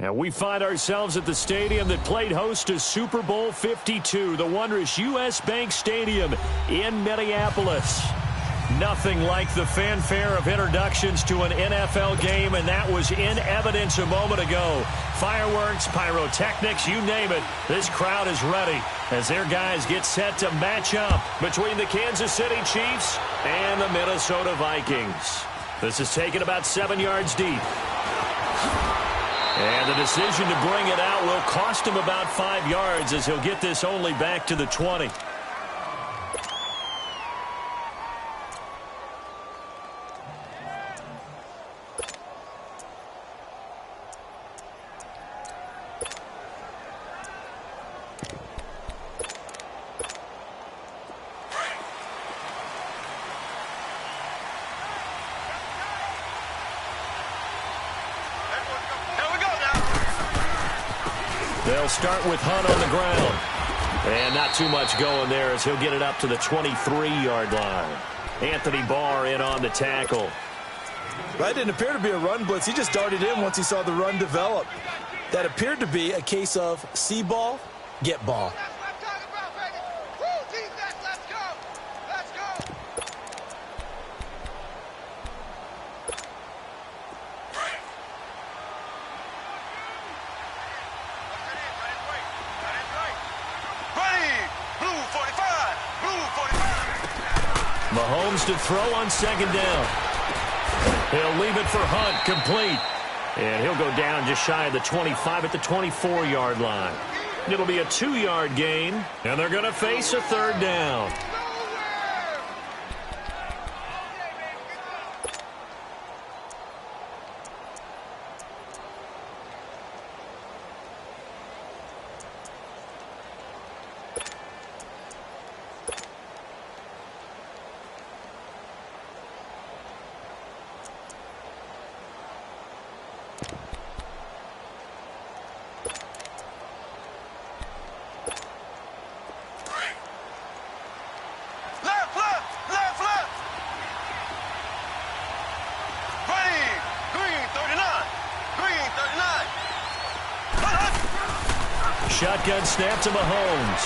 And we find ourselves at the stadium that played host to Super Bowl 52, the wondrous U.S. Bank Stadium in Minneapolis. Nothing like the fanfare of introductions to an NFL game, and that was in evidence a moment ago. Fireworks, pyrotechnics, you name it. This crowd is ready as their guys get set to match up between the Kansas City Chiefs and the Minnesota Vikings. This is taken about 7 yards deep. And the decision to bring it out will cost him about 5 yards as he'll get this only back to the 20. They'll start with Hunt on the ground. And not too much going there as he'll get it up to the 23-yard line. Anthony Barr in on the tackle. That didn't appear to be a run blitz. He just darted in once he saw the run develop. That appeared to be a case of see ball, get ball. Mahomes to throw on second down. He'll leave it for Hunt, complete. And he'll go down just shy of the 25 at the 24-yard line. It'll be a 2-yard gain, and they're going to face a third down. Shotgun snap to Mahomes.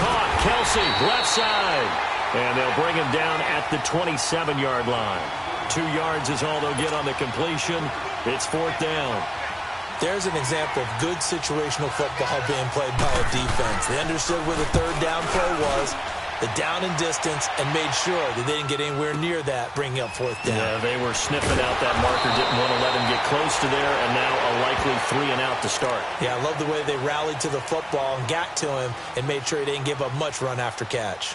Caught, Kelsey, left side. And they'll bring him down at the 27-yard line. 2 yards is all they'll get on the completion. It's fourth down. There's an example of good situational football being played by a defense. They understood where the third down play was, the down and distance, and made sure that they didn't get anywhere near that, bringing up fourth down. Yeah, they were sniffing out that marker, didn't want to let him get close to there, and now a likely 3 and out to start. Yeah, I love the way they rallied to the football and got to him and made sure he didn't give up much run after catch.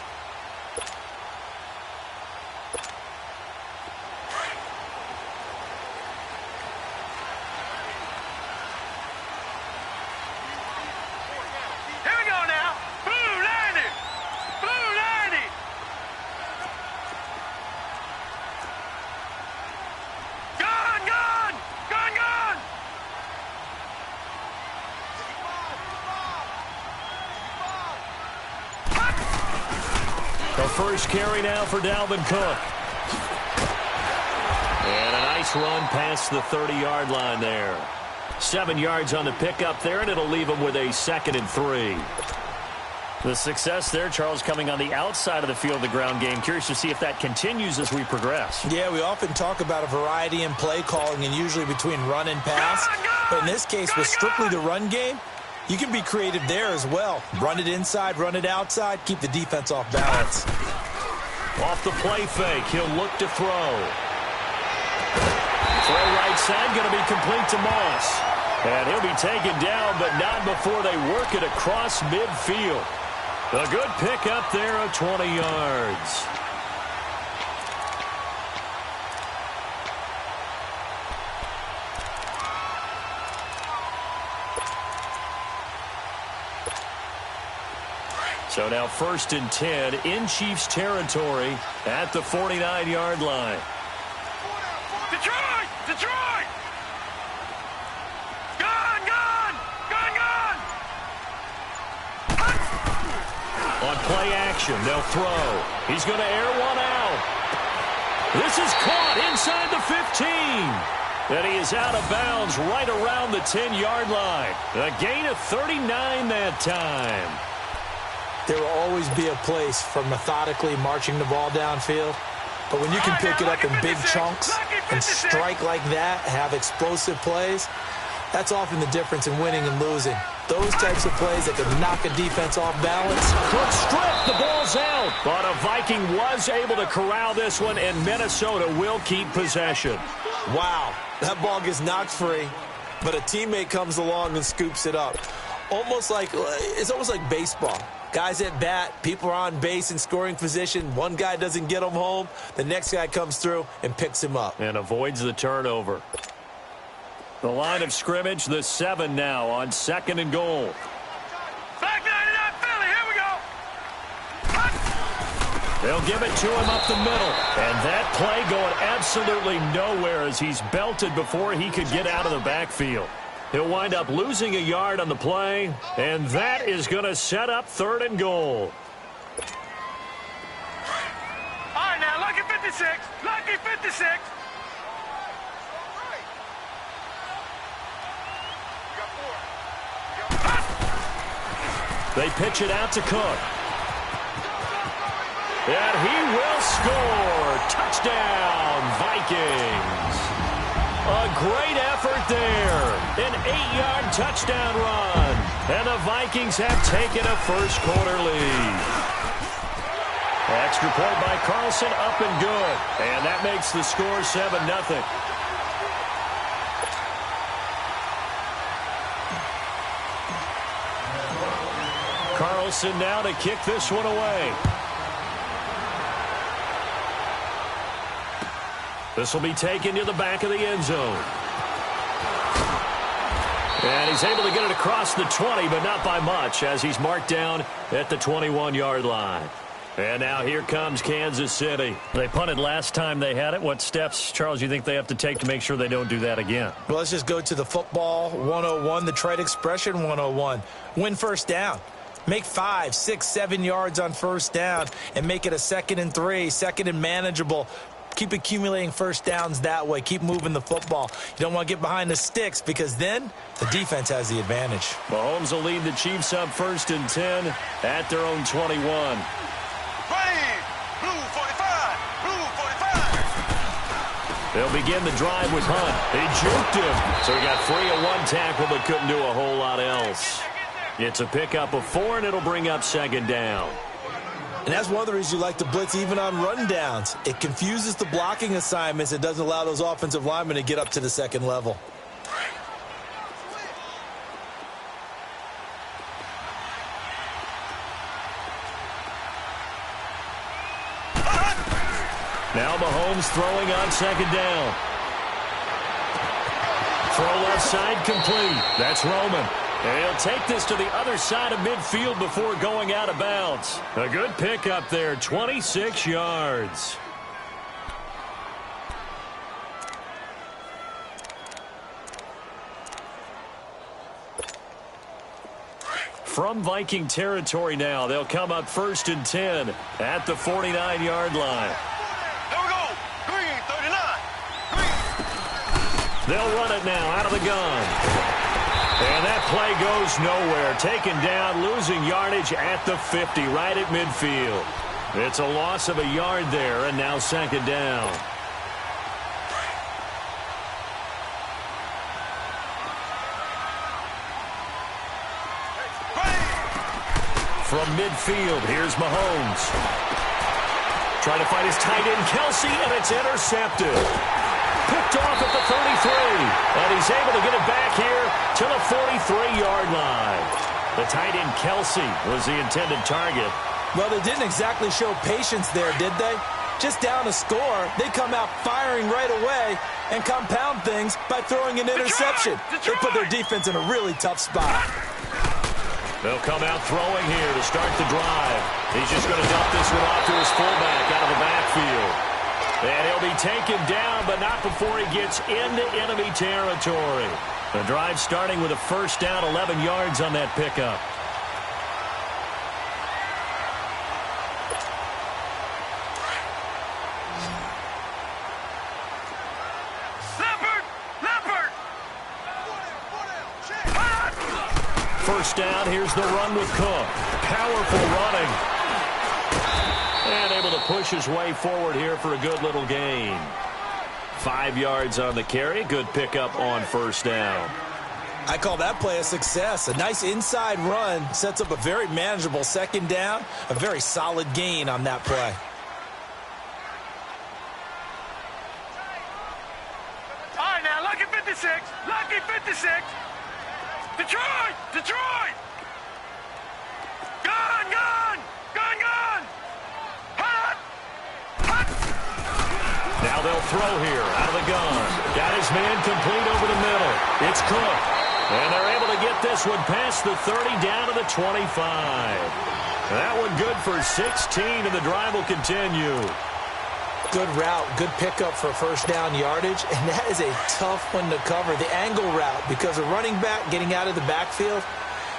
First carry now for Dalvin Cook. And a nice run past the 30-yard line there. 7 yards on the pickup there, and it'll leave him with a 2nd and 3. The success there, Charles, coming on the outside of the field of the ground game. Curious to see if that continues as we progress. Yeah, we often talk about a variety in play calling and usually between run and pass. But in this case, with strictly the run game, you can be creative there as well. Run it inside, run it outside, keep the defense off balance. Off the play fake, he'll look to throw. Throw right side, going to be complete to Moss. And he'll be taken down, but not before they work it across midfield. A good pickup there of 20 yards. So now 1st and 10 in Chiefs territory at the 49-yard line. Detroit! Detroit! Gone! Gone! Gone! Gone! On play action, they'll throw. He's going to air one out. This is caught inside the 15. And he is out of bounds right around the 10-yard line. A gain of 39 that time. There will always be a place for methodically marching the ball downfield. But when you can pick it up in big chunks and strike like that, have explosive plays, that's often the difference in winning and losing. Those types of plays that can knock a defense off balance. Quick strip, the ball's out. But a Viking was able to corral this one, and Minnesota will keep possession. Wow, that ball gets knocked free, but a teammate comes along and scoops it up. It's almost like baseball. Guys at bat, people are on base in scoring position. One guy doesn't get him home. The next guy comes through and picks him up. And avoids the turnover. The line of scrimmage, the 7 now on 2nd and goal. Back 99 Philly, here we go. They'll give it to him up the middle. And that play going absolutely nowhere as he's belted before he could get out of the backfield. He'll wind up losing a yard on the play, and that is going to set up 3rd and goal. All right, now, lucky 56. Lucky 56. They pitch it out to Cook. And he will score. Touchdown, Vikings. A great effort there. An 8-yard touchdown run. And the Vikings have taken a first-quarter lead. Extra point by Carlson, up and good. And that makes the score 7-0. Carlson now to kick this one away. This will be taken to the back of the end zone. And he's able to get it across the 20, but not by much, as he's marked down at the 21-yard line. And now here comes Kansas City. They punted last time they had it. What steps, Charles, do you think they have to take to make sure they don't do that again? Well, let's just go to the football 101, the trade expression 101. Win first down. Make 5, 6, 7 yards on first down and make it a 2nd and 3, 2nd and manageable. Keep accumulating first downs that way. Keep moving the football. You don't want to get behind the sticks because then the defense has the advantage. Mahomes will lead the Chiefs up 1st and 10 at their own 21. Blue 45. Blue 45. They'll begin the drive with Hunt. He juked him. So he got free of one tackle but couldn't do a whole lot else. It's a pickup of 4, and it'll bring up 2nd down. And that's one of the reasons you like to blitz even on run downs. It confuses the blocking assignments. It doesn't allow those offensive linemen to get up to the 2nd level. Now Mahomes throwing on 2nd down. Throw left side complete. That's Roman. And he'll take this to the other side of midfield before going out of bounds. A good pickup there, 26 yards. From Viking territory now, they'll come up 1st and 10 at the 49-yard line. There we go. Green 39. Green. They'll run it now out of the gun. And that play goes nowhere. Taken down, losing yardage at the 50, right at midfield. It's a loss of a yard there, and now 2nd down. From midfield, here's Mahomes. Trying to find his tight end, Kelsey, and it's intercepted. Picked off at the 33, and he's able to get it back here to the 43-yard line. The tight end, Kelsey, was the intended target. Well, they didn't exactly show patience there, did they? Just down a score, they come out firing right away and compound things by throwing an interception. They put their defense in a really tough spot. They'll come out throwing here to start the drive. He's just going to dump this one off to his fullback out of the backfield. And he'll be taken down, but not before he gets into enemy territory. The drive starting with a first down, 11 yards on that pickup. Leopard. first down. Here's the run with Cook. Powerful running. And able to push his way forward here for a good little gain. 5 yards on the carry. Good pickup on first down. I call that play a success. A nice inside run sets up a very manageable second down. A very solid gain on that play. All right, now, lucky 56. Lucky 56. Detroit! Detroit! Gun! Gun! Gun! Gun! Hut! Hut! Now they'll throw here out of the gun. Got his man complete over the middle. It's Cook. And they're able to get this one past the 30 down to the 25. That one good for 16, and the drive will continue. Good route, good pickup for first down yardage, and that is a tough one to cover. The angle route, because a running back getting out of the backfield,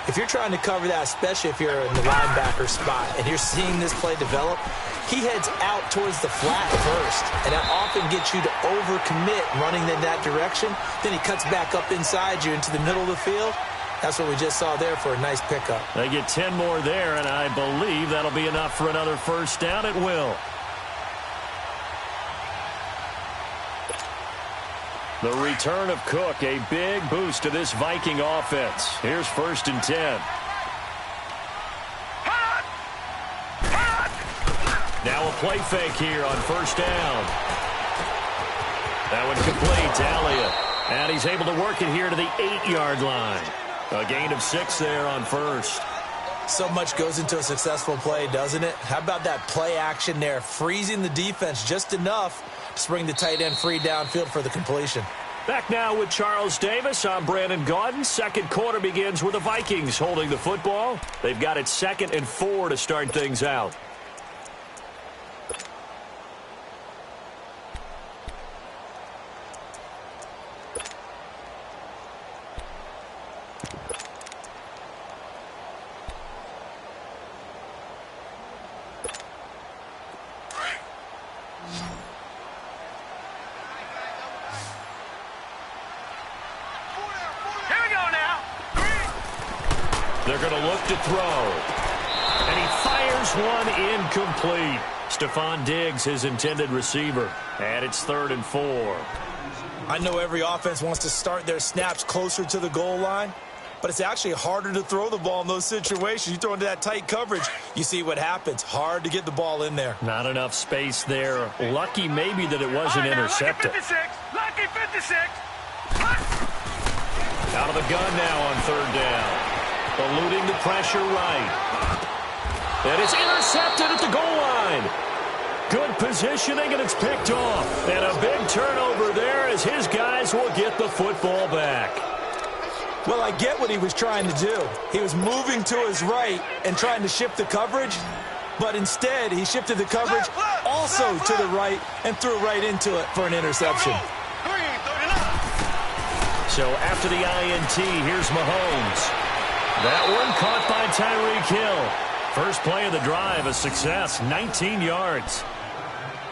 if you're trying to cover that, especially if you're in the linebacker spot and you're seeing this play develop, he heads out towards the flat first, and that often gets you to overcommit running in that direction. Then he cuts back up inside you into the middle of the field. That's what we just saw there for a nice pickup. They get 10 more there, and I believe that'll be enough for another first down. It will. The return of Cook, a big boost to this Viking offense. Here's 1st and 10. Now a play fake here on first down. That one complete to Elliott. And he's able to work it here to the 8-yard line. A gain of 6 there on first. So much goes into a successful play, doesn't it? How about that play action there, freezing the defense just enough to bring the tight end free downfield for the completion. Back now with Charles Davis. I'm Brandon Gaudin. Second quarter begins with the Vikings holding the football. They've got it 2nd and 4 to start things out. They're going to look to throw. And he fires one incomplete. Stephon Diggs, his intended receiver. And it's 3rd and 4. I know every offense wants to start their snaps closer to the goal line, but it's actually harder to throw the ball in those situations. You throw into that tight coverage, you see what happens. Hard to get the ball in there. Not enough space there. Lucky maybe that it wasn't intercepted. Lucky 56. Lucky 56. Out of the gun now on 3rd down. Eluding the pressure right. And it's intercepted at the goal line. Good positioning, and it's picked off. And a big turnover there as his guys will get the football back. Well, I get what he was trying to do. He was moving to his right and trying to shift the coverage, but instead he shifted the coverage also to the right and threw right into it for an interception. So after the INT, here's Mahomes. That one caught by Tyreek Hill. First play of the drive, a success, 19 yards.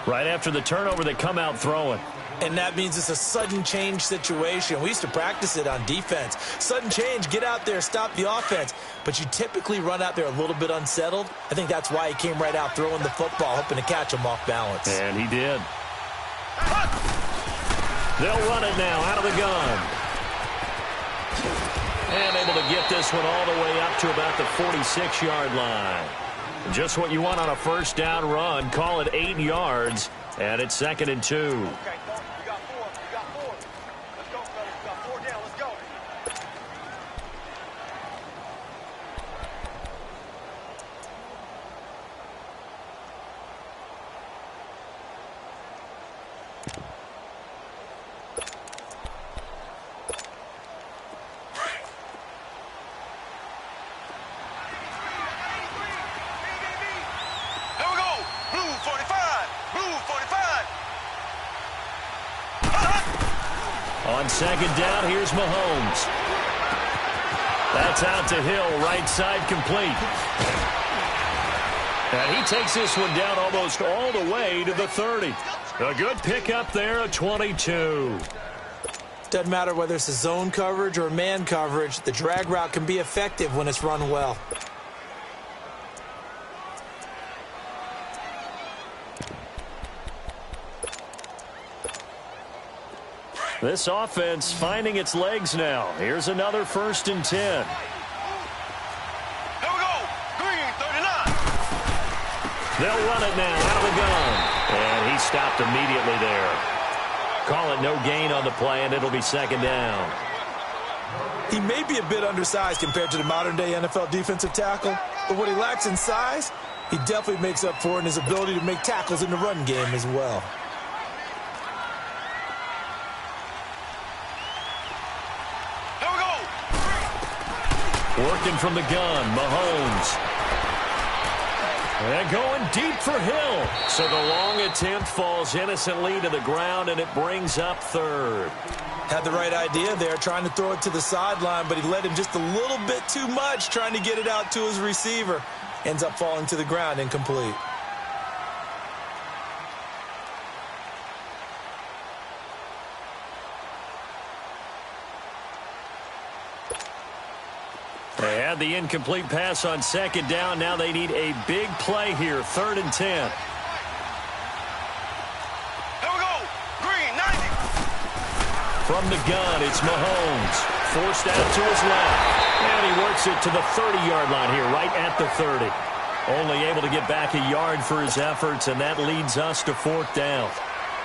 Right after the turnover, they come out throwing. And that means it's a sudden change situation. We used to practice it on defense. Sudden change, get out there, stop the offense. But you typically run out there a little bit unsettled. I think that's why he came right out throwing the football, hoping to catch him off balance. And he did. They'll run it now out of the gun. And able to get this one all the way up to about the 46-yard line. Just what you want on a first down run. Call it 8 yards. And it's 2nd and 2. Okay, you got 4. You got 4. Let's go, fellas. You got 4 down. Let's go. On 2nd down, here's Mahomes. That's out to Hill, right side complete. And he takes this one down almost all the way to the 30. A good pickup there, a 22. Doesn't matter whether it's a zone coverage or man coverage, the drag route can be effective when it's run well. This offense finding its legs now. Here's another 1st and 10. Here we go. Green, 39. They'll run it now out of the gun. And he stopped immediately there. Call it no gain on the play, and it'll be 2nd down. He may be a bit undersized compared to the modern-day NFL defensive tackle, but what he lacks in size, he definitely makes up for in his ability to make tackles in the run game as well. Working from the gun, Mahomes. And going deep for Hill. So the long attempt falls innocently to the ground, and it brings up 3rd. Had the right idea there, trying to throw it to the sideline, but he led him just a little bit too much, trying to get it out to his receiver. Ends up falling to the ground, incomplete. They had the incomplete pass on 2nd down. Now they need a big play here, 3rd and 10. Here we go. Green, 90. From the gun, it's Mahomes. Forced out to his left. And he works it to the 30-yard line here, right at the 30. Only able to get back a yard for his efforts, and that leads us to 4th down.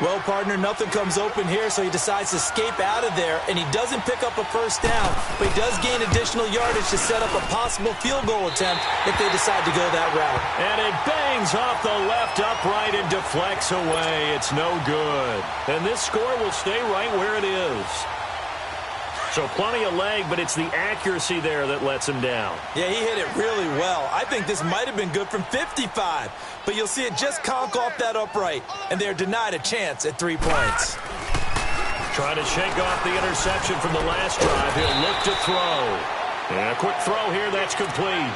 Well, partner, nothing comes open here, so he decides to escape out of there, and he doesn't pick up a 1st down, but he does gain additional yardage to set up a possible field goal attempt if they decide to go that route. And it bangs off the left upright and deflects away. It's no good. And this score will stay right where it is. So plenty of leg, but it's the accuracy there that lets him down. Yeah, he hit it really well. I think this might have been good from 55, but you'll see it just conk off that upright, and they're denied a chance at 3 points. Trying to shake off the interception from the last drive. He'll look to throw. And a quick throw here, that's complete.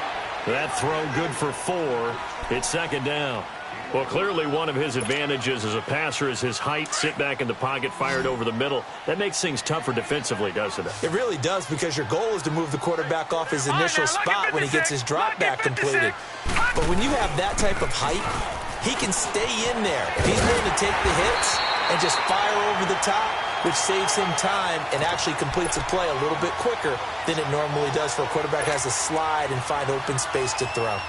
That throw good for 4. It's 2nd down. Well, clearly one of his advantages as a passer is his height. Sit back in the pocket, fired over the middle. That makes things tougher defensively, doesn't it? It really does, because your goal is to move the quarterback off his initial spot when he gets his drop back completed. But when you have that type of height, he can stay in there. If he's willing to take the hits and just fire over the top, which saves him time and actually completes a play a little bit quicker than it normally does for a quarterback who has to slide and find open space to throw.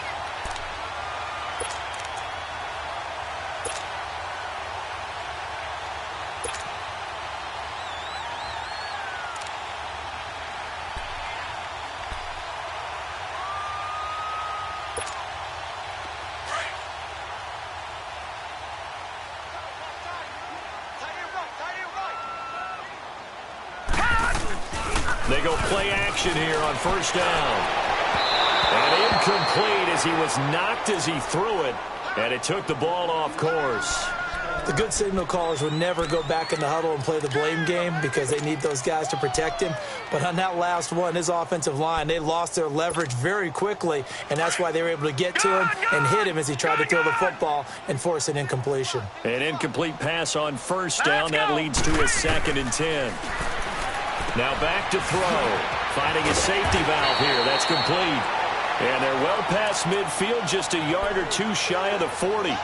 They go play action here on 1st down. And incomplete as he was knocked as he threw it. And it took the ball off course. The good signal callers would never go back in the huddle and play the blame game because they need those guys to protect him. But on that last one, his offensive line, they lost their leverage very quickly, and that's why they were able to get to him and hit him as he tried to throw the football and force an incompletion. An incomplete pass on 1st down. That leads to a 2nd and 10. Now back to throw. Finding a safety valve here. That's complete. And they're well past midfield, just a yard or 2 shy of the 40.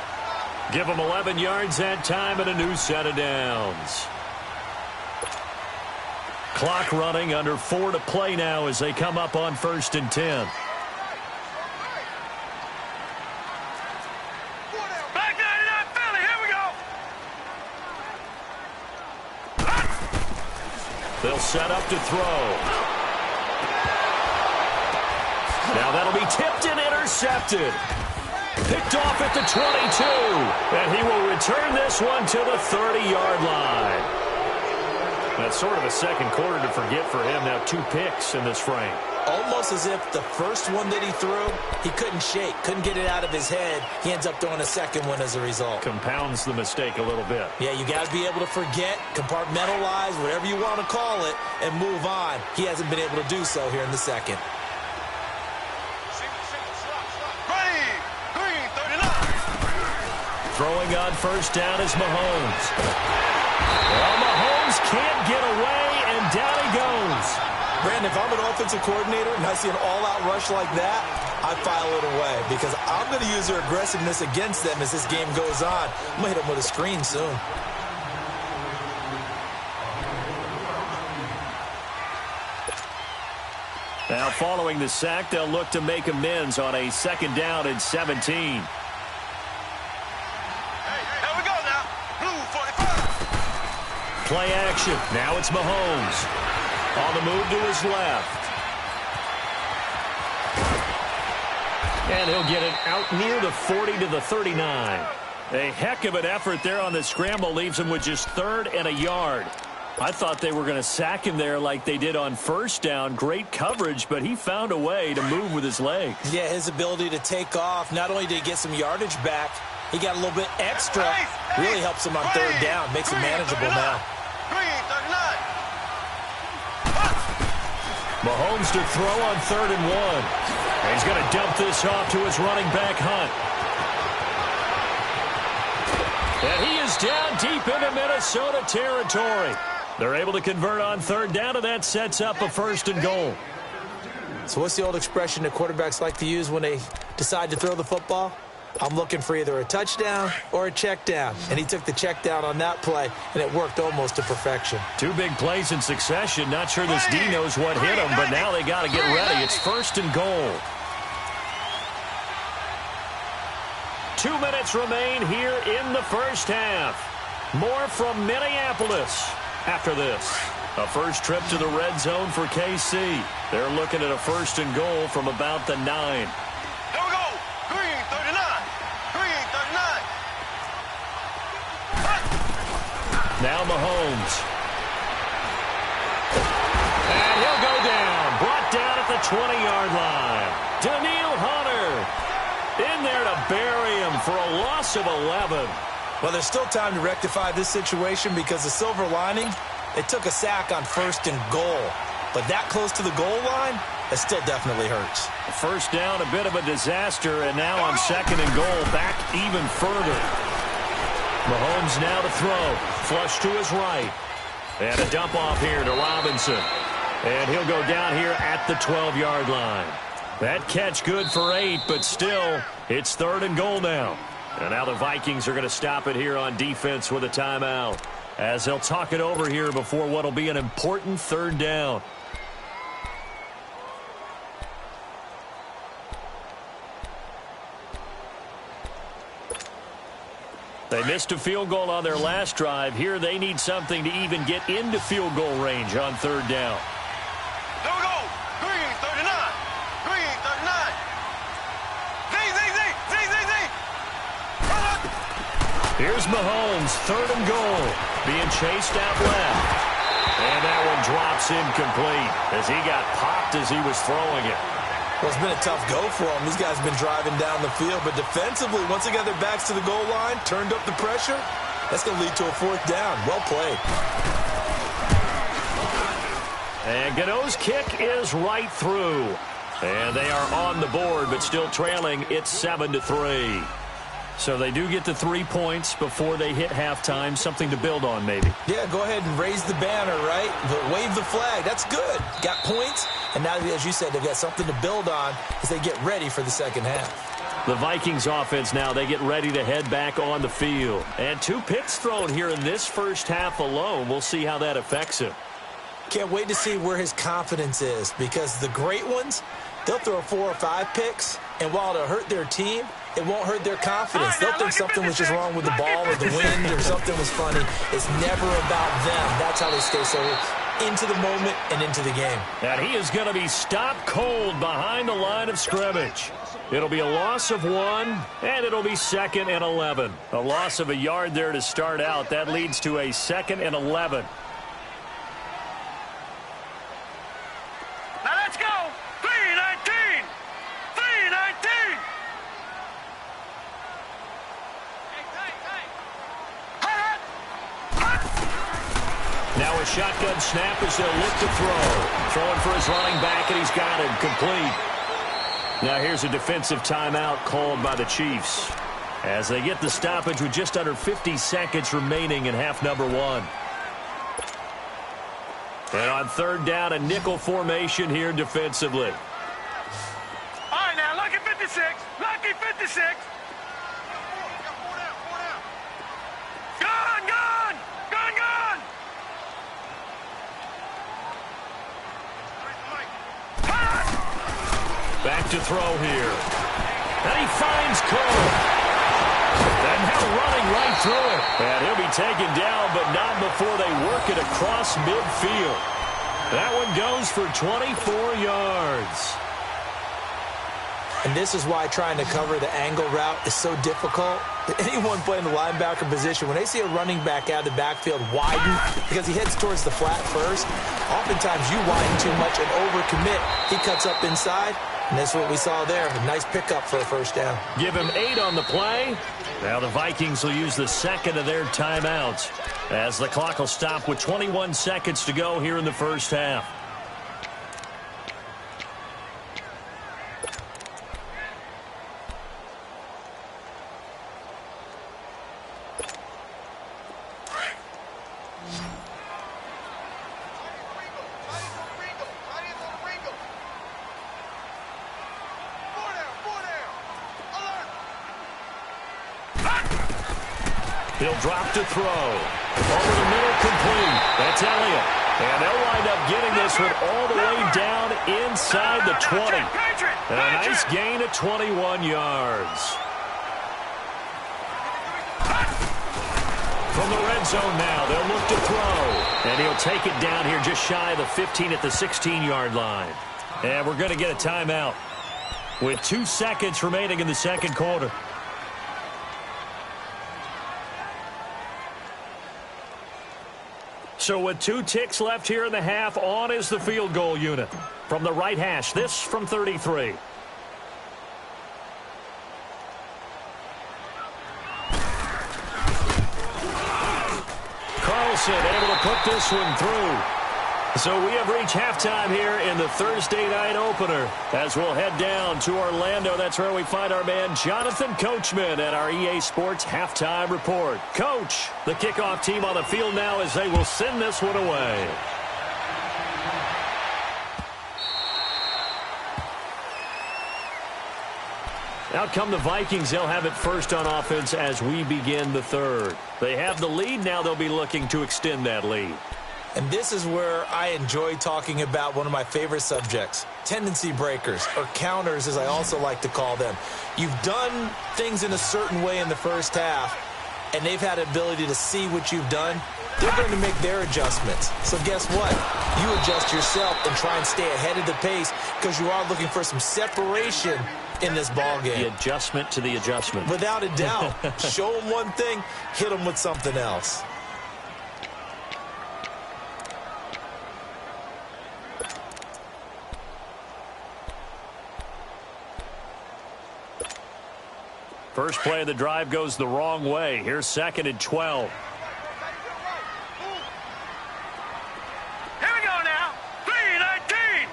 Give them 11 yards that time and a new set of downs. Clock running, under 4 to play now as they come up on 1st and 10. Back 99 Philly, here we go. They'll set up to throw. Now that'll be tipped and intercepted. Picked off at the 22. And he will return this one to the 30-yard line. That's sort of a second quarter to forget for him. Now 2 picks in this frame. Almost as if the first one that he threw, he couldn't shake, couldn't get it out of his head. He ends up throwing a second one as a result. Compounds the mistake a little bit. Yeah, you got to be able to forget, compartmentalize, whatever you want to call it, and move on. He hasn't been able to do so here in the second. Throwing on 1st down is Mahomes. Well, Mahomes can't get away, and down he goes. Brandon, if I'm an offensive coordinator and I see an all-out rush like that, I file it away because I'm going to use their aggressiveness against them as this game goes on. I'm going to hit them with a screen soon. Now, following the sack, they'll look to make amends on a 2nd down and 17. Play action. Now it's Mahomes. On the move to his left. And he'll get it out near the 40 to the 39. A heck of an effort there on the scramble. Leaves him with just 3rd and a yard. I thought they were going to sack him there like they did on 1st down. Great coverage, but he found a way to move with his legs. Yeah, his ability to take off. Not only did he get some yardage back, he got a little bit extra. Really helps him on 3rd down. Makes it manageable now. Mahomes to throw on 3rd and 1. He's going to dump this off to his running back, Hunt. And he is down deep into Minnesota territory. They're able to convert on 3rd down, and that sets up a 1st and goal. So what's the old expression that quarterbacks like to use when they decide to throw the football? I'm looking for either a touchdown or a check down. And he took the check down on that play, and it worked almost to perfection. 2 big plays in succession. Not sure this D knows what hit him, but now they got to get ready. It's 1st and goal. 2 minutes remain here in the 1st half. More from Minneapolis after this. A first trip to the red zone for KC. They're looking at a 1st and goal from about the 9. Now Mahomes. And he'll go down. Brought down at the 20-yard line. Daniil Hunter in there to bury him for a loss of 11. Well, there's still time to rectify this situation because the silver lining, they took a sack on 1st and goal. But that close to the goal line, it still definitely hurts. 1st down, a bit of a disaster, and now on 2nd and goal, back even further. Mahomes now to throw. Flush to his right. And a dump off here to Robinson. And he'll go down here at the 12-yard line. That catch good for 8, but still, it's 3rd and goal now. And now the Vikings are going to stop it here on defense with a timeout, as they'll talk it over here before what will be an important 3rd down. They missed a field goal on their last drive. Here they need something to even get into field goal range on 3rd down. There we go. Green, 39. Green, 39. Z. Here's Mahomes, 3rd and goal. Being chased out left. And that one drops incomplete as he got popped as he was throwing it. Well, it's been a tough go for them. These guys have been driving down the field. But defensively, once they got their backs to the goal line, turned up the pressure, that's going to lead to a 4th down. Well played. And Gano's kick is right through. And they are on the board, but still trailing. It's 7-3. So they do get the 3 points before they hit halftime. Something to build on, maybe. Yeah, go ahead and raise the banner, right? But wave the flag. That's good. Got points. And now, as you said, they've got something to build on as they get ready for the 2nd half. The Vikings offense now, they get ready to head back on the field. And 2 picks thrown here in this 1st half alone. We'll see how that affects him. Can't wait to see where his confidence is, because the great ones, they'll throw 4 or 5 picks, and while it'll hurt their team, it won't hurt their confidence. They'll think something was just wrong with the ball or the wind or something was funny. It's never about them. That's how they stay so into the moment and into the game. And he is going to be stopped cold behind the line of scrimmage. It'll be a loss of 1, and it'll be 2nd and 11. A loss of a yard there to start out. That leads to a 2nd and 11. Now let's go. 3-19. 3-19. Now a shotgun snap as they'll look to throw. Throwing for his running back, and he's got it complete. Now here's a defensive timeout called by the Chiefs as they get the stoppage with just under 50 seconds remaining in half number 1. And on third down, a nickel formation here defensively. All right, now, lucky 56. Lucky 56. Gone, gone. Gone, gone. Back to throw here. And he finds Cole. And now running right through it. And he'll be taken down, but not before they work it across midfield. That one goes for 24 yards. And this is why trying to cover the angle route is so difficult. Anyone playing the linebacker position, when they see a running back out of the backfield widen because he heads towards the flat first, oftentimes you widen too much and overcommit. He cuts up inside, and that's what we saw there. A nice pickup for a first down. Give him 8 on the play. Now the Vikings will use the second of their timeouts as the clock will stop with 21 seconds to go here in the first half. He'll drop to throw. Over the middle, complete. That's Elliott. And they'll wind up getting this one all the way down inside the 20. And a nice gain of 21 yards. From the red zone now, they'll look to throw. And he'll take it down here just shy of the 15 at the 16-yard line. And we're going to get a timeout with 2 seconds remaining in the second quarter. So with 2 ticks left here in the half, on is the field goal unit. From the right hash, this from 33. Carlson able to put this one through. So we have reached halftime here in the Thursday night opener. As we'll head down to Orlando, that's where we find our man Jonathan Coachman at our EA Sports Halftime Report. Coach, the kickoff team on the field now as they will send this one away. Out come the Vikings. They'll have it first on offense as we begin the third. They have the lead. Now they'll be looking to extend that lead. And this is where I enjoy talking about one of my favorite subjects, tendency breakers, or counters as I also like to call them. You've done things in a certain way in the first half, and they've had the ability to see what you've done. They're going to make their adjustments. So guess what? You adjust yourself and try and stay ahead of the pace because you are looking for some separation in this ball game. The adjustment to the adjustment. Without a doubt. Show them one thing, hit them with something else. First play of the drive goes the wrong way. Here's 2nd and 12. Here we go now. 3-19.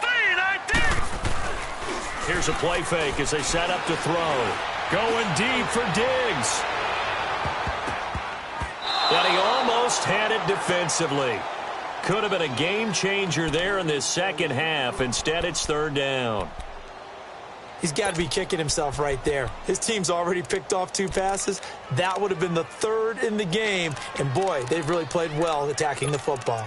3-19. Here's a play fake as they set up to throw. Going deep for Diggs. And he almost had it defensively. Could have been a game changer there in this second half. Instead, it's 3rd down. He's got to be kicking himself right there. His team's already picked off 2 passes. That would have been the 3rd in the game. And, boy, they've really played well attacking the football.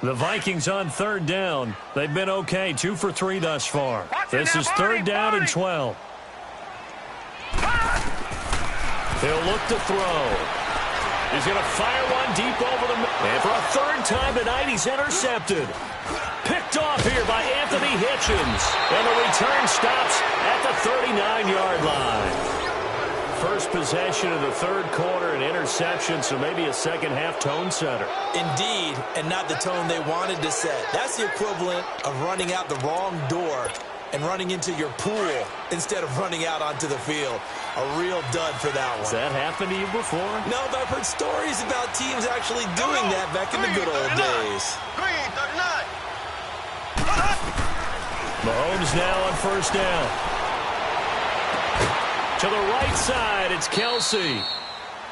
The Vikings on 3rd down. They've been okay, 2 for 3 thus far. This is 3rd down and 12. He'll look to throw. He's going to fire one deep over the middle. And for a 3rd time tonight, he's intercepted. Picked off here by Anthony Hitchens. And the return stops at the 39-yard line. First possession of the 3rd quarter, an interception, so maybe a second-half tone setter. Indeed, and not the tone they wanted to set. That's the equivalent of running out the wrong door and running into your pool instead of running out onto the field. A real dud for that one. Has that happened to you before? No, but I've heard stories about teams actually doing that back in the good old days. Mahomes now on 1st down. To the right side, it's Kelsey.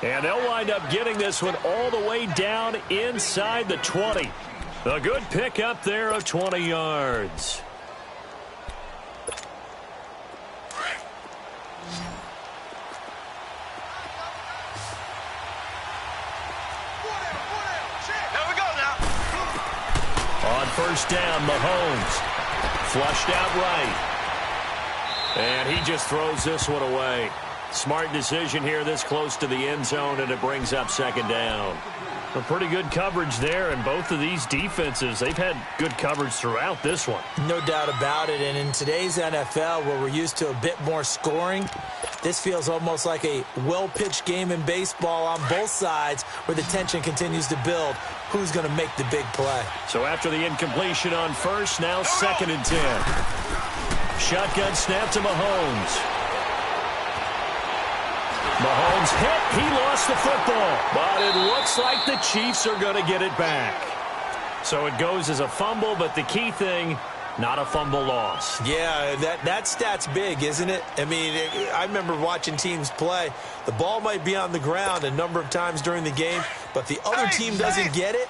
And they'll wind up getting this one all the way down inside the 20. A good pickup there of 20 yards. There we go now. On first down, Mahomes. Flushed out right. And he just throws this one away. Smart decision here this close to the end zone, and it brings up second down. A pretty good coverage there, and both of these defenses, they've had good coverage throughout this one. No doubt about it, and in today's NFL, where we're used to a bit more scoring, this feels almost like a well-pitched game in baseball on both sides where the tension continues to build. Who's going to make the big play? So after the incompletion on first, now second and 10. Shotgun snap to Mahomes. Mahomes hit. He lost the football. But it looks like the Chiefs are going to get it back. So it goes as a fumble, but the key thing, not a fumble loss. Yeah, that stat's big, isn't it? I mean, I remember watching teams play. The ball might be on the ground a number of times during the game, but the other team doesn't get it.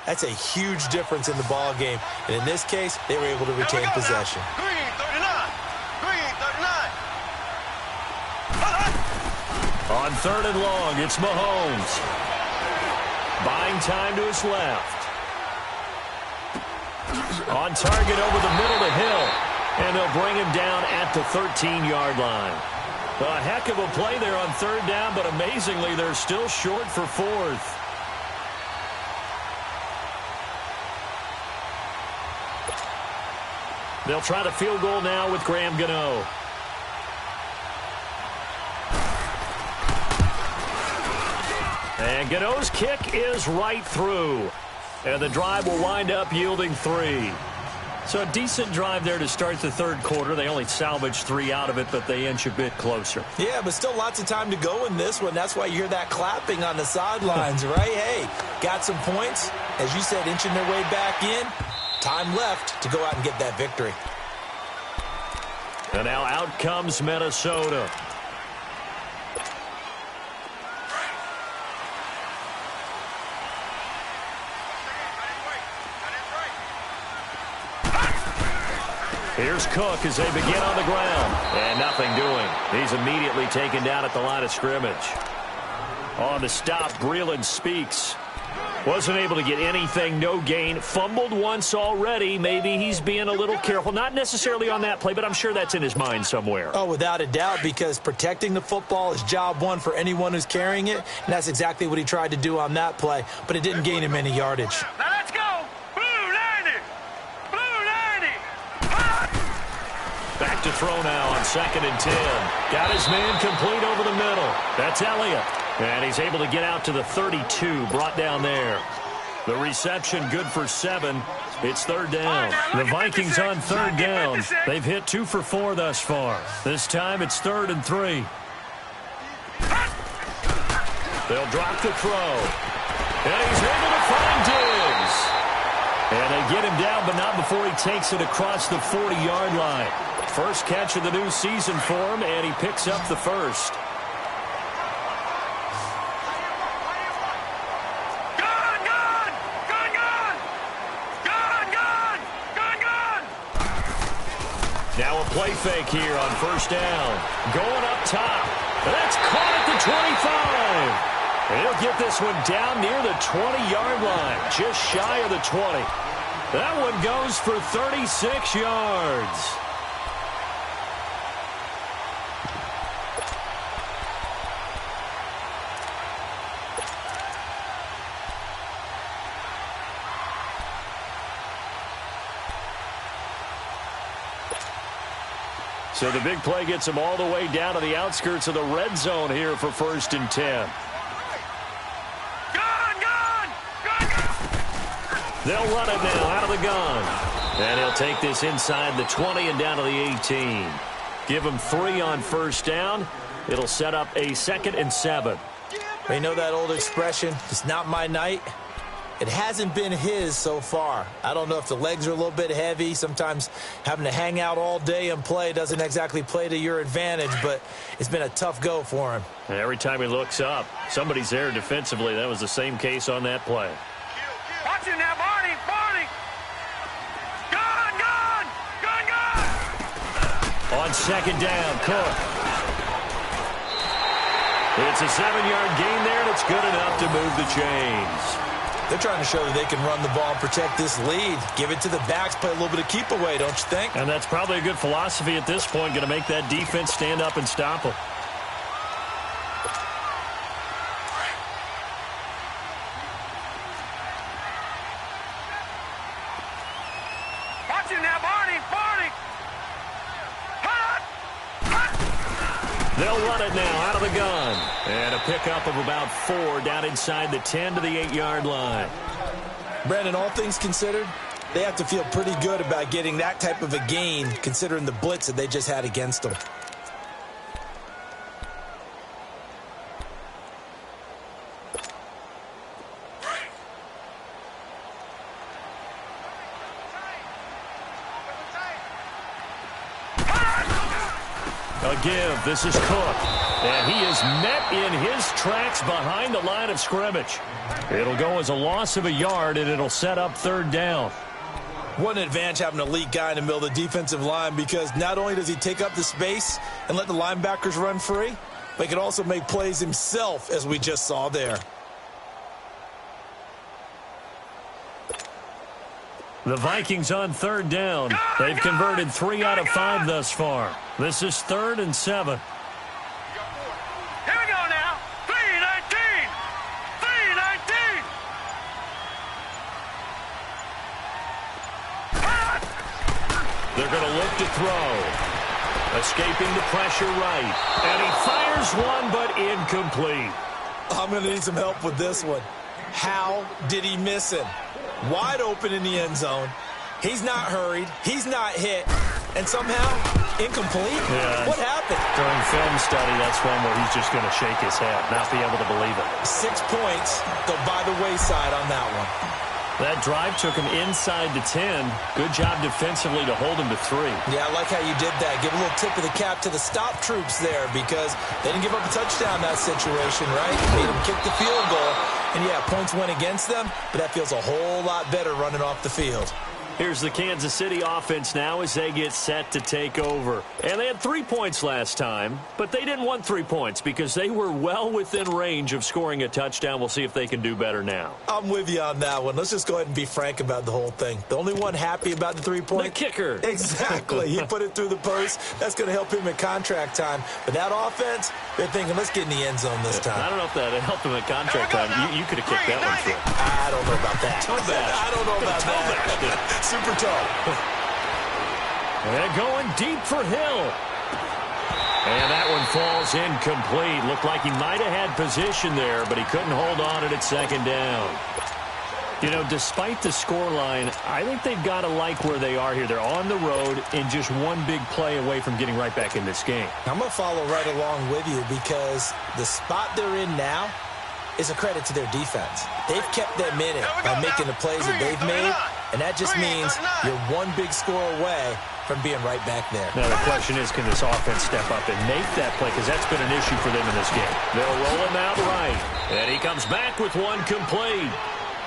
That's a huge difference in the ball game. And in this case, they were able to retain possession. Green 39. Green 39. On third and long, it's Mahomes. Buying time to his left. On target over the middle to Hill. And they'll bring him down at the 13-yard line. A heck of a play there on third down, but amazingly, they're still short for fourth. They'll try the field goal now with Graham Gano. And Gano's kick is right through. And the drive will wind up yielding 3. So a decent drive there to start the third quarter. They only salvaged 3 out of it, but they inch a bit closer. Yeah, but still lots of time to go in this one. That's why you hear that clapping on the sidelines, right? Hey, got some points. As you said, inching their way back in. Time left to go out and get that victory. And now out comes Minnesota. Here's Cook as they begin on the ground. And nothing doing. He's immediately taken down at the line of scrimmage. On the stop, Breeland Speaks. Wasn't able to get anything, no gain. Fumbled once already. Maybe he's being a little careful. Not necessarily on that play, but I'm sure that's in his mind somewhere. Oh, without a doubt, because protecting the football is job one for anyone who's carrying it. And that's exactly what he tried to do on that play, but it didn't gain him any yardage. Now let's go. Blue 90. Blue 90. Back to throw now on second and 10. Got his man complete over the middle. That's Elliott. And he's able to get out to the 32, brought down there. The reception good for 7. It's third down. The Vikings on third down. They've hit 2 for 4 thus far. This time it's 3rd and 3. They'll drop the throw. And he's able to find Diggs. And they get him down, but not before he takes it across the 40-yard line. First catch of the new season for him, and he picks up the first. Now a play fake here on first down. Going up top. That's caught at the 25. And he'll get this one down near the 20-yard line. Just shy of the 20. That one goes for 36 yards. So the big play gets him all the way down to the outskirts of the red zone here for 1st and 10. They'll run it now out of the gun. And he'll take this inside the 20 and down to the 18. Give him 3 on first down. It'll set up a 2nd and 7. You know that old expression, it's not my night. It hasn't been his so far. I don't know if the legs are a little bit heavy. Sometimes having to hang out all day and play doesn't exactly play to your advantage, but it's been a tough go for him. And every time he looks up, somebody's there defensively. That was the same case on that play. Watch him now, Barney! Barney! Gun! Gun! Gun! Gun! On second down, Cook. It's a 7-yard gain there, and it's good enough to move the chains. They're trying to show that they can run the ball and protect this lead. Give it to the backs, play a little bit of keep away, don't you think? And that's probably a good philosophy at this point, going to make that defense stand up and stop them. Watch him now, Barney! Barney! Hut! Hut! They'll run it now out of the gun. And a pickup of about 4 down inside the 10 to the 8-yard line. Brandon, all things considered, they have to feel pretty good about getting that type of a gain considering the blitz that they just had against them. A give. This is Cook. And he is met in his tracks behind the line of scrimmage. It'll go as a loss of a yard, and it'll set up 3rd down. What an advantage having an elite guy in the middle of the defensive line, because not only does he take up the space and let the linebackers run free, but he can also make plays himself, as we just saw there. The Vikings on 3rd down. They've converted 3 out of 5 thus far. This is 3rd and 7. Here we go now. 3-19. 3-19. Hut! They're going to look to throw. Escaping the pressure right. And he fires one, but incomplete. I'm going to need some help with this one. How did he miss him? Wide open in the end zone. He's not hurried. He's not hit. And somehow, incomplete? Yeah. What happened? During film study, that's one where he's just going to shake his head, not be able to believe it. 6 points go by the wayside on that one. That drive took him inside the 10. Good job defensively to hold him to 3. Yeah, I like how you did that. Give a little tip of the cap to the stop troops there, because they didn't give up a touchdown in that situation, right? Made them kick the field goal. And, yeah, points went against them, but that feels a whole lot better running off the field. Here's the Kansas City offense now as they get set to take over. And they had 3 points last time, but they didn't want 3 points because they were well within range of scoring a touchdown. We'll see if they can do better now. I'm with you on that one. Let's just go ahead and be frank about the whole thing. The only one happy about the 3 points? The kicker. Exactly. He put it through the post. That's going to help him at contract time. But that offense, they're thinking, let's get in the end zone this time. I don't know if that helped him at contract time. You could have kicked that one through. I don't know about that. I don't know about that. Super toe. And going deep for Hill. And that one falls incomplete. Looked like he might have had position there, but he couldn't hold on it at 2nd down. You know, despite the scoreline, I think they've got to like where they are here. They're on the road and just one big play away from getting right back in this game. I'm going to follow right along with you, because the spot they're in now is a credit to their defense. They've kept them in it by making the plays that they've made, and that just means you're one big score away from being right back there. Now, the question is, can this offense step up and make that play? Because that's been an issue for them in this game. They'll roll him out right, and he comes back with one complete.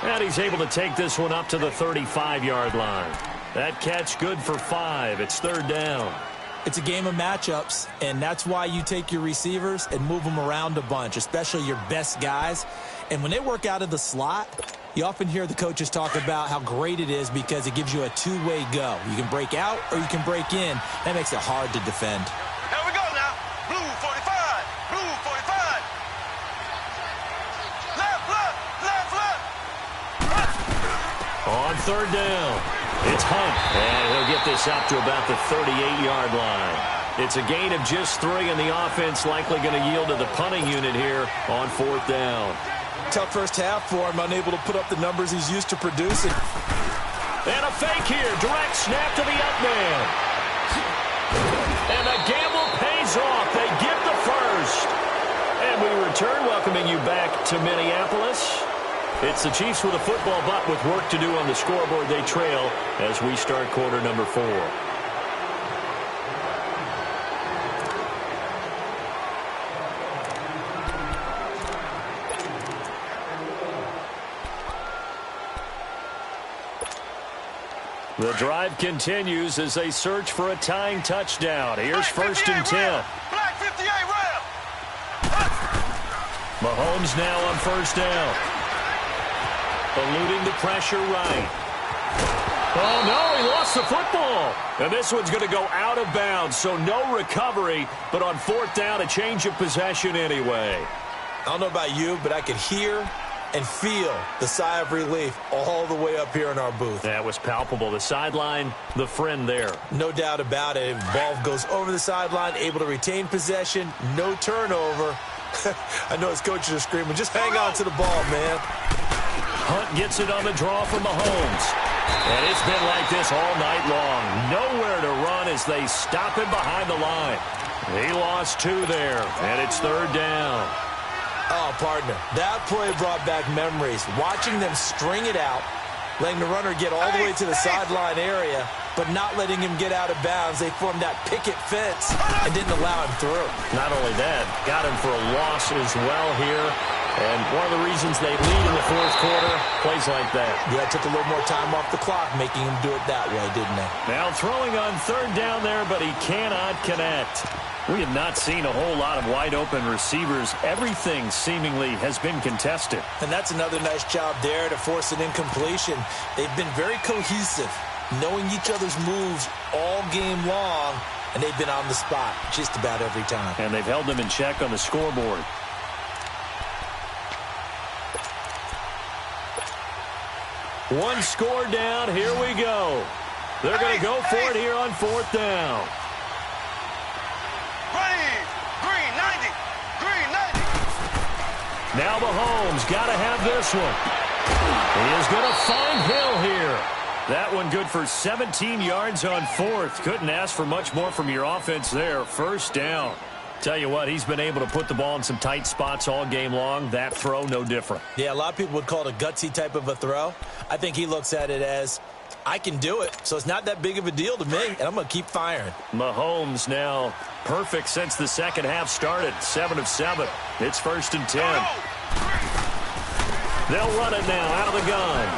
And he's able to take this one up to the 35-yard line. That catch good for 5. It's 3rd down. It's a game of matchups, and that's why you take your receivers and move them around a bunch, especially your best guys. And when they work out of the slot, you often hear the coaches talk about how great it is because it gives you a two-way go. You can break out or you can break in. That makes it hard to defend. Here we go now. Blue 45. Blue 45. Left, left, left, left. On 3rd down, it's Hunt, and he'll get this up to about the 38-yard line. It's a gain of just 3, and the offense likely going to yield to the punting unit here on 4th down. Tough first half for him, unable to put up the numbers he's used to producing. And a fake here, direct snap to the up man. And the gamble pays off. They get the first. And we return, welcoming you back to Minneapolis. It's the Chiefs with a football, but with work to do on the scoreboard. They trail as we start quarter number 4. The drive continues as they search for a tying touchdown. Here's first and 10. Black 58 round. Mahomes now on first down. Eluding the pressure right. Oh, no, he lost the football. And this one's going to go out of bounds, so no recovery. But on fourth down, a change of possession anyway. I don't know about you, but I could hear and feel the sigh of relief all the way up here in our booth. That was palpable. The sideline, the friend there. No doubt about it. Ball goes over the sideline, able to retain possession, no turnover. I know his coaches are screaming, just hang on to the ball, man. Hunt gets it on the draw from Mahomes. And it's been like this all night long. Nowhere to run as they stop him behind the line. He lost 2 there, and it's third down. Oh, partner, that play brought back memories. Watching them string it out, letting the runner get all the way to the sideline area, but not letting him get out of bounds. They formed that picket fence and didn't allow him through. Not only that, got him for a loss as well here. And one of the reasons they lead in the fourth quarter, plays like that. Yeah, took a little more time off the clock, making him do it that way, didn't they? Now throwing on third down there, but he cannot connect. We have not seen a whole lot of wide-open receivers. Everything seemingly has been contested. And that's another nice job there to force an incompletion. They've been very cohesive, knowing each other's moves all game long, and they've been on the spot just about every time. And they've held them in check on the scoreboard. One score down. Here we go. They're going to go for it here on fourth down. Green 90. Green 90. Now Mahomes got to have this one. He is going to find Hill here. That one good for 17 yards on fourth. Couldn't ask for much more from your offense there. First down. Tell you what, he's been able to put the ball in some tight spots all game long. That throw, no different. Yeah, a lot of people would call it a gutsy type of a throw. I think he looks at it as, I can do it, so it's not that big of a deal to me, and I'm going to keep firing. Mahomes now perfect since the second half started. 7 of 7. It's first and 10. They'll run it now out of the gun.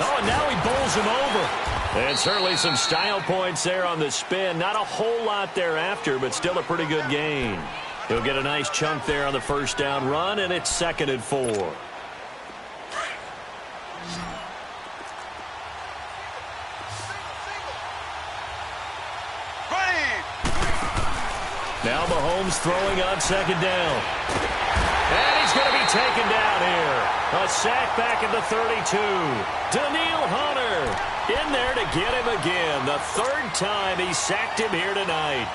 Oh, and now he bowls him over. And certainly some style points there on the spin. Not a whole lot thereafter, but still a pretty good gain. He'll get a nice chunk there on the first down run, and it's 2nd and 4. Now Mahomes throwing on second down. And he's going to be taken down here. A sack back at the 32. Daniil Hunter in there to get him again. The third time he sacked him here tonight.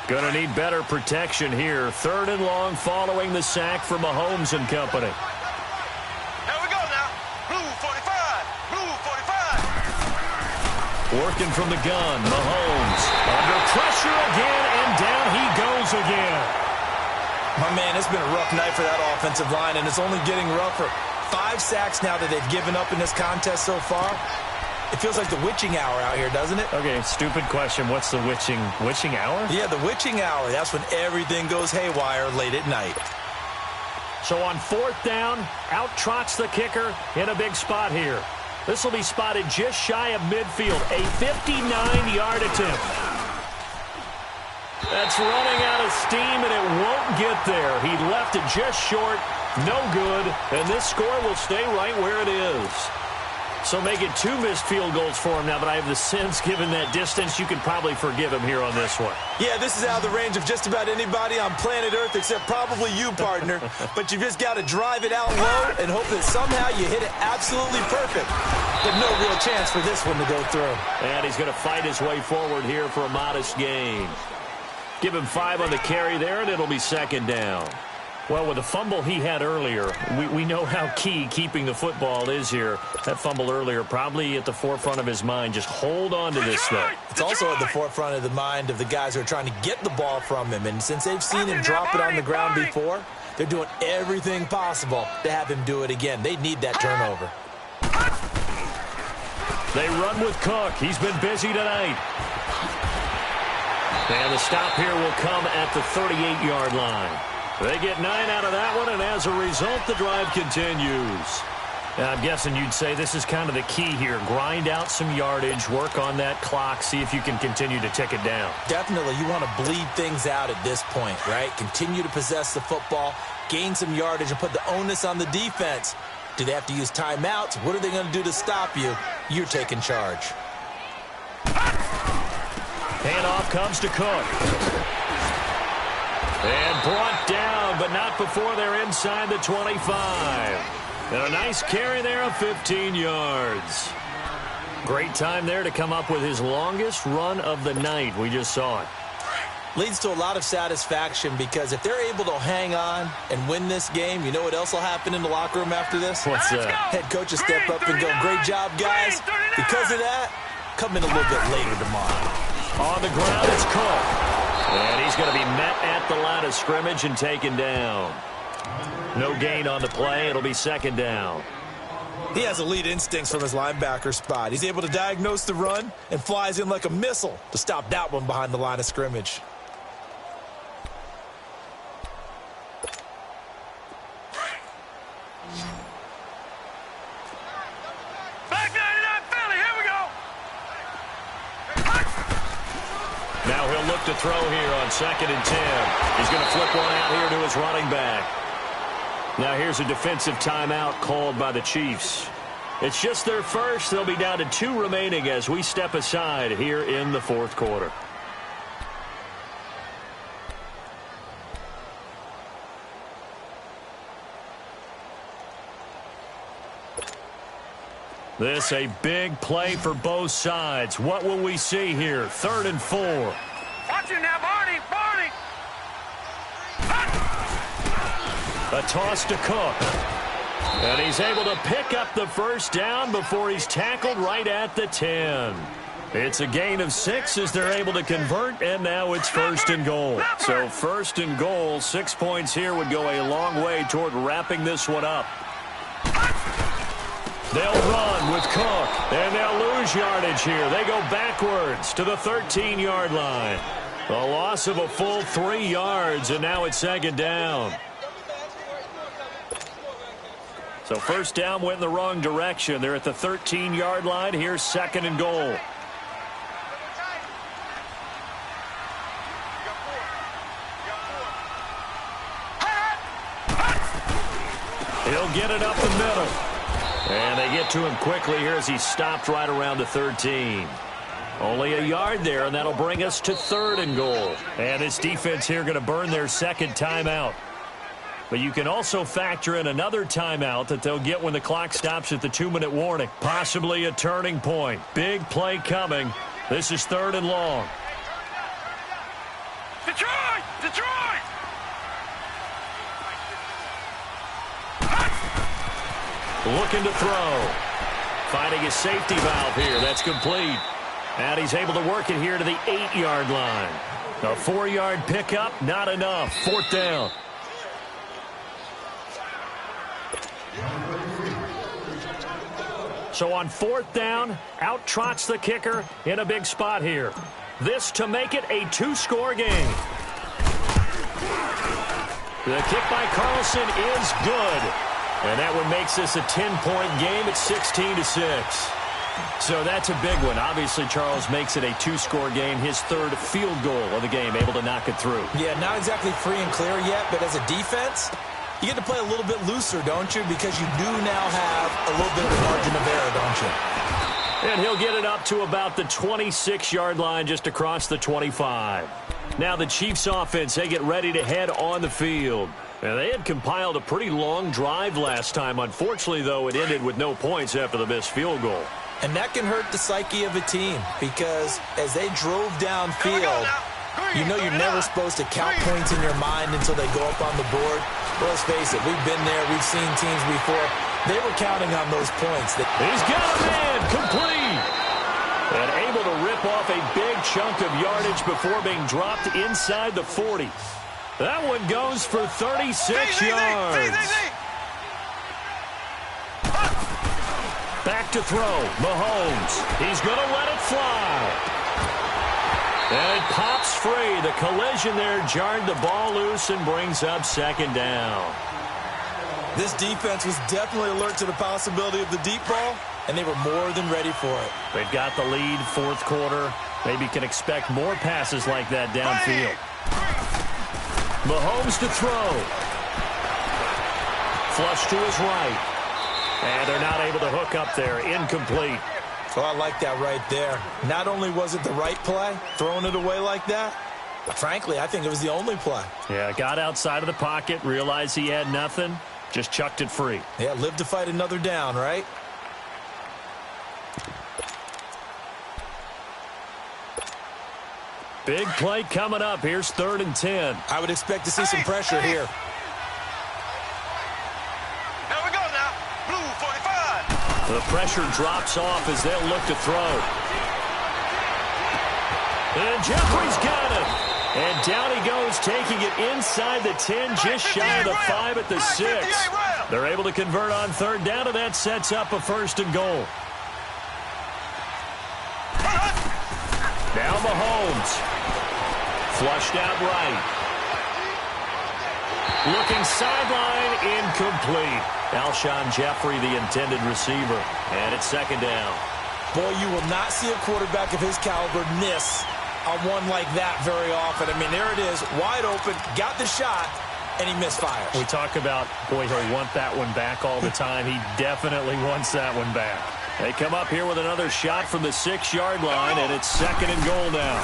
Going to need better protection here. 3rd and long following the sack for Mahomes and company. Here we go now. Blue 45. Blue 45. Working from the gun. Mahomes under pressure again, and down he goes again. My man, it's been a rough night for that offensive line, and it's only getting rougher. 5 sacks now that they've given up in this contest so far. It feels like the witching hour out here, doesn't it? Okay, stupid question. What's the witching hour? Yeah, the witching hour. That's when everything goes haywire late at night. So on 4th down, out trots the kicker in a big spot here. This will be spotted just shy of midfield. A 59-yard attempt. That's running out of steam, and it won't get there. He left it just short. No good. And this score will stay right where it is. So make it 2 missed field goals for him now, but I have the sense, given that distance, you can probably forgive him here on this one. Yeah, this is out of the range of just about anybody on planet Earth except probably you, partner. But you just got to drive it out low and hope that somehow you hit it absolutely perfect. But no real chance for this one to go through. And he's going to fight his way forward here for a modest gain. Give him 5 on the carry there, and it'll be 2nd down. Well, with the fumble he had earlier, we know how key keeping the football is here. That fumble earlier probably at the forefront of his mind. Just hold on to this thing. It's also at the forefront of the mind of the guys who are trying to get the ball from him. And since they've seen him drop it on the ground before, they're doing everything possible to have him do it again. They need that turnover. They run with Cook. He's been busy tonight. And the stop here will come at the 38-yard line. They get 9 out of that one, and as a result, the drive continues. Now, I'm guessing you'd say this is kind of the key here. Grind out some yardage, work on that clock, see if you can continue to tick it down. Definitely. You want to bleed things out at this point, right? Continue to possess the football, gain some yardage, and put the onus on the defense. Do they have to use timeouts? What are they going to do to stop you? You're taking charge. Handoff comes to Cook. And brought down, but not before they're inside the 25. And a nice carry there of 15 yards. Great time there to come up with his longest run of the night. We just saw it. Leads to a lot of satisfaction because if they're able to hang on and win this game, you know what else will happen in the locker room after this? What's that? Head coach will step up and go, great job, guys. Because of that, come in a little bit later tomorrow. On the ground, it's Cook. And he's going to be met at the line of scrimmage and taken down. No gain on the play. It'll be second down. He has elite instincts from his linebacker spot. He's able to diagnose the run and flies in like a missile to stop that one behind the line of scrimmage. Now he'll look to throw here on 2nd and 10. He's going to flip one out here to his running back. Now here's a defensive timeout called by the Chiefs. It's just their first. They'll be down to 2 remaining as we step aside here in the 4th quarter. This a big play for both sides. What will we see here? 3rd and 4. Watch it now, Barney. Barney. A toss to Cook. And he's able to pick up the first down before he's tackled right at the 10. It's a gain of 6 as they're able to convert, and now it's 1st and goal. So 1st and goal, 6 points here would go a long way toward wrapping this one up. They'll run with Cook, and they'll lose yardage here. They go backwards to the 13-yard line. A loss of a full 3 yards, and now it's 2nd down. So 1st down went in the wrong direction. They're at the 13-yard line. Here's 2nd and goal. He'll get it up the middle. And they get to him quickly here as he stopped right around the 13. Only a yard there, and that'll bring us to 3rd and goal. And this defense here going to burn their 2nd timeout. But you can also factor in another timeout that they'll get when the clock stops at the 2-minute warning. Possibly a turning point. Big play coming. This is 3rd and long. Detroit! Detroit! Looking to throw. Finding his safety valve here. That's complete. And he's able to work it here to the 8-yard line. A 4-yard pickup, not enough. 4th down. So on 4th down, out trots the kicker in a big spot here. This to make it a 2-score game. The kick by Carlson is good. And that one makes this a 10-point game at 16-6. So that's a big one. Obviously, Charles makes it a 2-score game. His 3rd field goal of the game, able to knock it through. Yeah, not exactly free and clear yet, but as a defense, you get to play a little bit looser, don't you? Because you do now have a little bit of a margin of error, don't you? And he'll get it up to about the 26-yard line just across the 25. Now the Chiefs offense, they get ready to head on the field. And they had compiled a pretty long drive last time. Unfortunately, though, it ended with no points after the missed field goal. And that can hurt the psyche of a team because as they drove downfield, you know you're never supposed to count points in your mind until they go up on the board. Well, let's face it, we've been there. We've seen teams before. They were counting on those points. He's got a man, complete. And able to rip off a big chunk of yardage before being dropped inside the 40. That one goes for 36 yards. Back to throw. Mahomes. He's going to let it fly. And it pops free. The collision there jarred the ball loose and brings up second down. This defense was definitely alert to the possibility of the deep ball, and they were more than ready for it. They've got the lead, fourth quarter. Maybe can expect more passes like that downfield. Mahomes to throw. Flush to his right. And they're not able to hook up there. Incomplete. Oh, I like that right there. Not only was it the right play, throwing it away like that, but frankly, I think it was the only play. Yeah, got outside of the pocket, realized he had nothing, just chucked it free. Yeah, live to fight another down, right? Big play coming up. Here's 3rd and 10. I would expect to see some pressure here. There we go now. Blue 45. The pressure drops off as they'll look to throw. And Jeffrey's got it. And down he goes, taking it inside the 10, just shy of the 5 at the 6. They're able to convert on 3rd down, and that sets up a 1st and goal. Now Mahomes. Flushed out right. Looking sideline, incomplete. Alshon Jeffrey, the intended receiver. And it's 2nd down. Boy, you will not see a quarterback of his caliber miss on one like that very often. I mean, there it is, wide open, got the shot, and he misfires. We talk about, boy, he'll want that one back all the time. He definitely wants that one back. They come up here with another shot from the 6-yard line, and it's 2nd and goal now.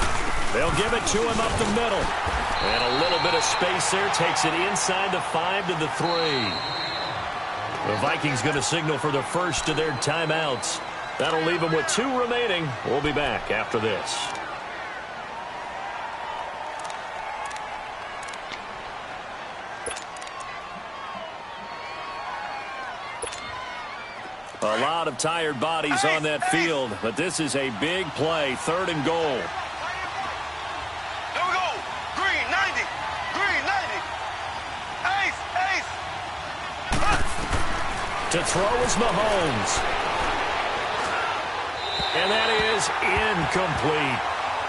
They'll give it to him up the middle. And a little bit of space there, takes it inside the 5 to the 3. The Vikings going to signal for the first of their timeouts. That'll leave them with 2 remaining. We'll be back after this. A lot of tired bodies on that field, but this is a big play, 3rd and goal. There we go. Green 90. Green 90. Ace, ace. To throw is Mahomes. And that is incomplete.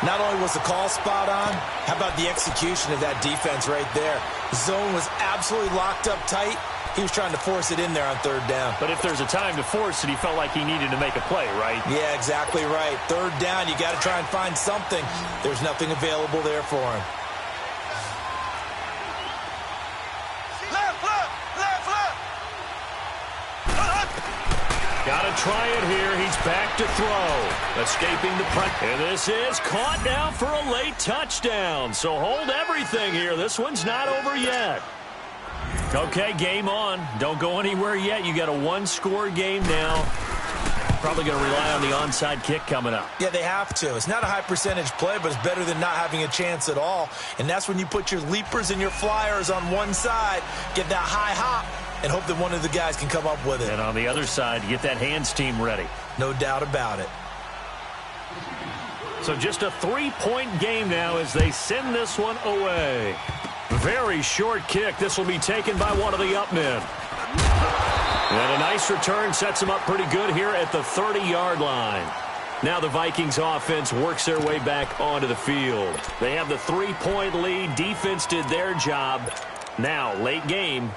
Not only was the call spot on, how about the execution of that defense right there? The zone was absolutely locked up tight. He was trying to force it in there on 3rd down. But if there's a time to force it, he felt like he needed to make a play, right? Yeah, exactly right. 3rd down, you got to try and find something. There's nothing available there for him. Left, left, left, left. Got to try it here. He's back to throw. Escaping the pressure. And this is caught now for a late touchdown. So hold everything here. This one's not over yet. Okay, game on. Don't go anywhere yet. You got a 1-score game now. Probably going to rely on the onside kick coming up. Yeah, they have to. It's not a high percentage play, but it's better than not having a chance at all. And that's when you put your leapers and your flyers on one side, get that high hop, and hope that one of the guys can come up with it. And on the other side, get that hands team ready. No doubt about it. So just a 3-point game now as they send this one away. Very short kick. This will be taken by one of the up men. And a nice return sets them up pretty good here at the 30-yard line. Now the Vikings offense works their way back onto the field. They have the 3-point lead. Defense did their job. Now, late game.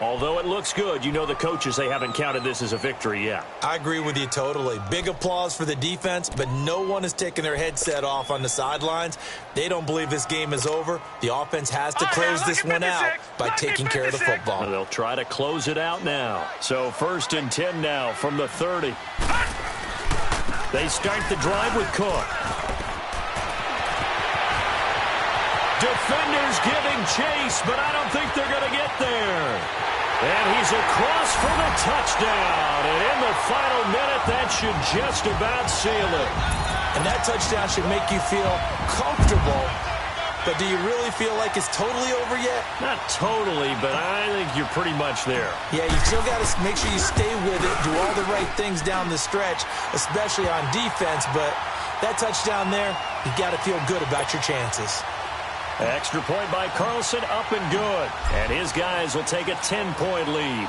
Although it looks good, you know the coaches, they haven't counted this as a victory yet. I agree with you totally. Big applause for the defense, but no one is taking their headset off on the sidelines. They don't believe this game is over. The offense has to close this one out by taking care of the football. They'll try to close it out now. So 1st and 10 now from the 30. They start the drive with Cook. Defenders giving chase, but I don't think they're going to get there. And he's across for the touchdown. And in the final minute, that should just about seal it. And that touchdown should make you feel comfortable but do you really feel like it's totally over yet? Not totally, but I think you're pretty much there. Yeah, you still got to make sure you stay with it, do all the right things down the stretch, especially on defense, but that touchdown there, you got to feel good about your chances. Extra point by Carlson, up and good. And his guys will take a 10-point lead.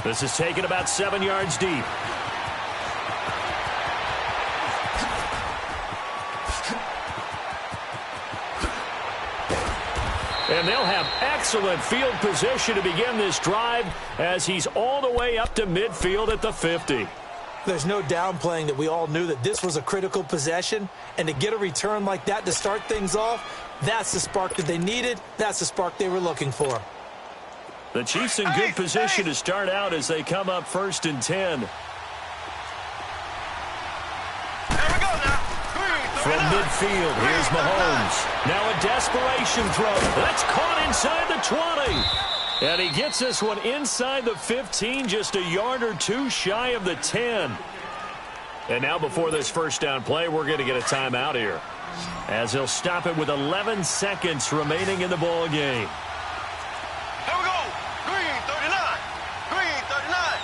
This is taken about 7 yards deep. And they'll have excellent field position to begin this drive as he's all the way up to midfield at the 50. There's no downplaying that we all knew that this was a critical possession, and to get a return like that to start things off, that's the spark that they needed. That's the spark they were looking for. The Chiefs in good position to start out as they come up 1st and 10. From midfield, here's Mahomes. Now a desperation throw. That's caught inside the 20. And he gets this one inside the 15, just a yard or two shy of the 10. And now before this first down play, we're going to get a timeout here, as he'll stop it with 11 seconds remaining in the ball game. Here we go. Green 39. Green 39.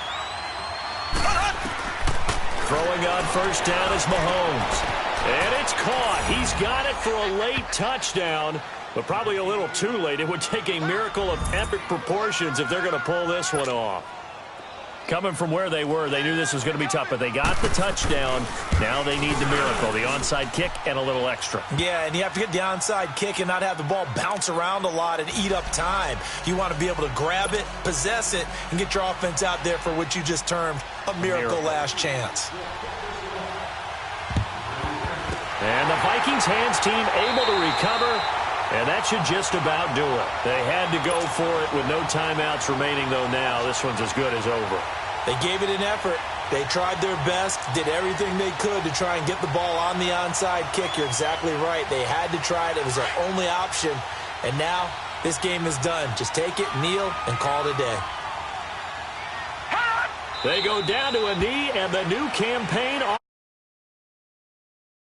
Throwing on first down is Mahomes. And it's caught. He's got it for a late touchdown, but probably a little too late. It would take a miracle of epic proportions if they're going to pull this one off. Coming from where they were, they knew this was going to be tough, but they got the touchdown. Now they need the miracle, the onside kick and a little extra. Yeah, and you have to get the onside kick and not have the ball bounce around a lot and eat up time. You want to be able to grab it, possess it, and get your offense out there for what you just termed a miracle last chance. And the Vikings hands team able to recover, and that should just about do it. They had to go for it with no timeouts remaining, though now this one's as good as over. They gave it an effort. They tried their best, did everything they could to try and get the ball on the onside kick. You're exactly right. They had to try it. It was their only option. And now this game is done. Just take it, kneel, and call it a day. They go down to a knee, and the new campaign